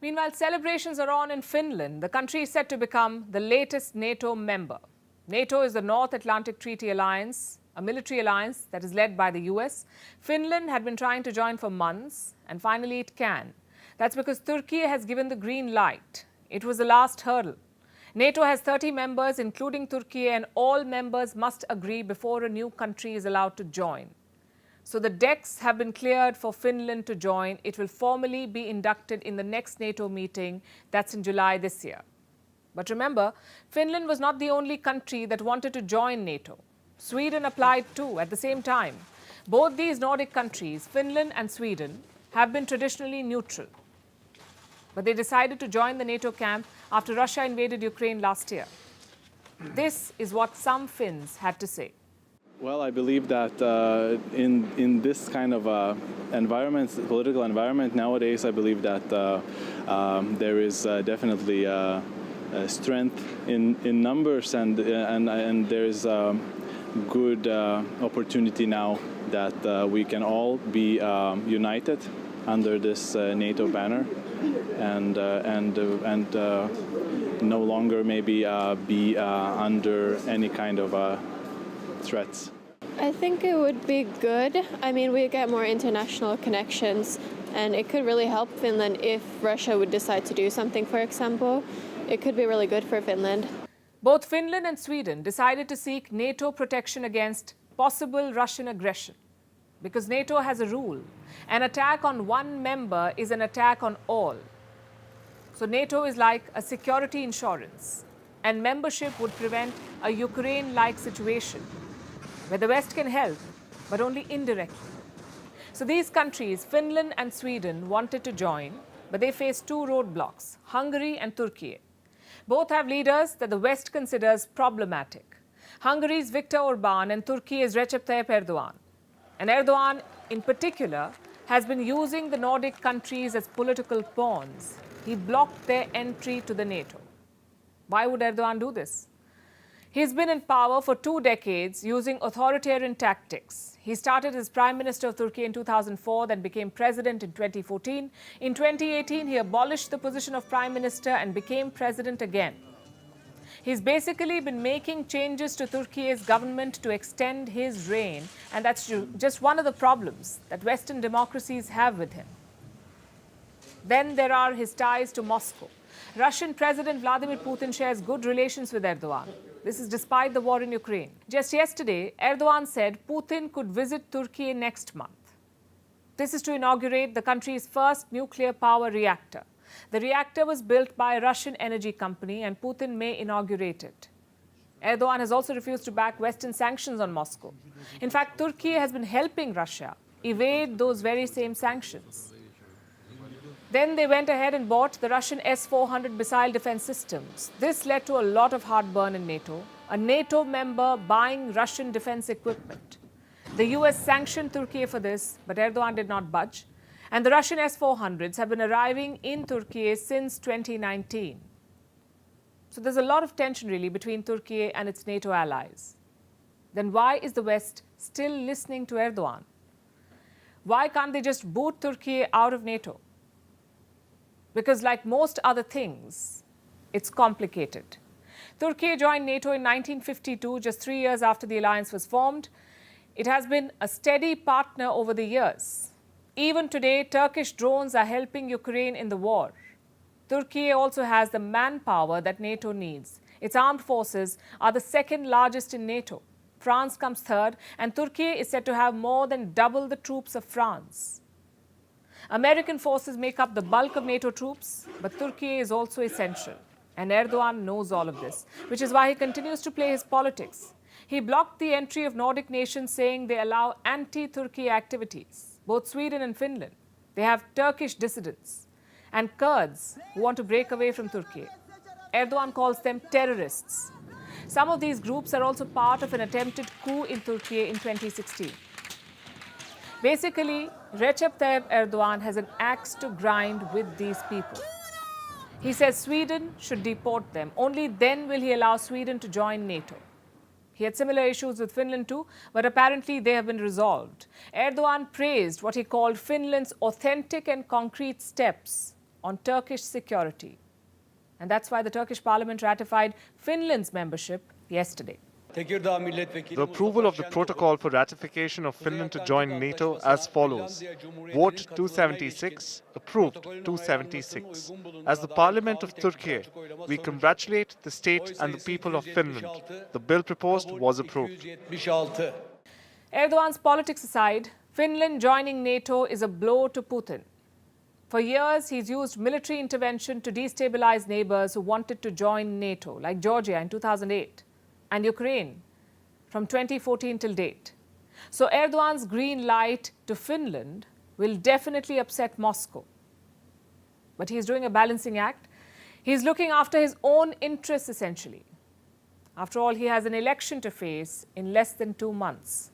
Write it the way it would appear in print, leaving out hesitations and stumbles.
Meanwhile, celebrations are on in Finland. The country is set to become the latest NATO member. NATO is the North Atlantic Treaty Alliance, a military alliance that is led by the US. Finland had been trying to join for months, and finally it can. That's because Turkey has given the green light. It was the last hurdle. NATO has 30 members, including Turkey, and all members must agree before a new country is allowed to join. So the decks have been cleared for Finland to join. It will formally be inducted in the next NATO meeting. That's in July this year. But remember, Finland was not the only country that wanted to join NATO. Sweden applied too at the same time. Both these Nordic countries, Finland and Sweden, have been traditionally neutral. But they decided to join the NATO camp after Russia invaded Ukraine last year. This is what some Finns had to say. Well, I believe that in this kind of environment, political environment nowadays, I believe that there is definitely strength in numbers, and there is a good opportunity now that we can all be united under this NATO banner, and no longer maybe be under any kind of threats. I think it would be good. I mean, we get more international connections, and it could really help Finland if Russia would decide to do something, for example. It could be really good for Finland. Both Finland and Sweden decided to seek NATO protection against possible Russian aggression. Because NATO has a rule: an attack on one member is an attack on all. So NATO is like a security insurance, and membership would prevent a Ukraine-like situation where the West can help, but only indirectly. So these countries, Finland and Sweden, wanted to join, but they faced two roadblocks: Hungary and Turkey. Both have leaders that the West considers problematic. Hungary's Viktor Orban and Turkey's Recep Tayyip Erdogan. And Erdogan, in particular, has been using the Nordic countries as political pawns. He blocked their entry to the NATO. Why would Erdogan do this? He's been in power for 2 decades using authoritarian tactics. He started as Prime Minister of Turkey in 2004, then became President in 2014. In 2018, he abolished the position of Prime Minister and became President again. He's basically been making changes to Turkey's government to extend his reign, and that's just one of the problems that Western democracies have with him. Then there are his ties to Moscow. Russian President Vladimir Putin shares good relations with Erdogan. This is despite the war in Ukraine. Just yesterday, Erdogan said Putin could visit Turkey next month. This is to inaugurate the country's first nuclear power reactor. The reactor was built by a Russian energy company, and Putin may inaugurate it. Erdogan has also refused to back Western sanctions on Moscow. In fact, Turkey has been helping Russia evade those very same sanctions. Then they went ahead and bought the Russian S-400 missile defense systems. This led to a lot of heartburn in NATO, a NATO member buying Russian defense equipment. The US sanctioned Turkey for this, but Erdogan did not budge. And the Russian S-400s have been arriving in Turkey since 2019. So there's a lot of tension really between Turkey and its NATO allies. Then why is the West still listening to Erdogan? Why can't they just boot Turkey out of NATO? Because like most other things, it's complicated. Turkey joined NATO in 1952, just 3 years after the alliance was formed. It has been a steady partner over the years. Even today, Turkish drones are helping Ukraine in the war. Turkey also has the manpower that NATO needs. Its armed forces are the second largest in NATO. France comes third, and Turkey is said to have more than double the troops of France. American forces make up the bulk of NATO troops, but Turkey is also essential. And Erdogan knows all of this, which is why he continues to play his politics. He blocked the entry of Nordic nations, saying they allow anti-Turkey activities. Both Sweden and Finland, they have Turkish dissidents and Kurds who want to break away from Turkey. Erdogan calls them terrorists. Some of these groups are also part of an attempted coup in Turkey in 2016. Basically, Recep Tayyip Erdogan has an axe to grind with these people. He says Sweden should deport them. Only then will he allow Sweden to join NATO. He had similar issues with Finland too, but apparently they have been resolved. Erdogan praised what he called Finland's authentic and concrete steps on Turkish security. And that's why the Turkish parliament ratified Finland's membership yesterday. The approval of the protocol for ratification of Finland to join NATO as follows. Vote 276, approved 276. As the Parliament of Turkey, we congratulate the state and the people of Finland. The bill proposed was approved. Erdogan's politics aside, Finland joining NATO is a blow to Putin. For years, he's used military intervention to destabilize neighbors who wanted to join NATO, like Georgia in 2008. And Ukraine from 2014 till date. So Erdogan's green light to Finland will definitely upset Moscow. But he's doing a balancing act. He's looking after his own interests, essentially. After all, he has an election to face in less than 2 months.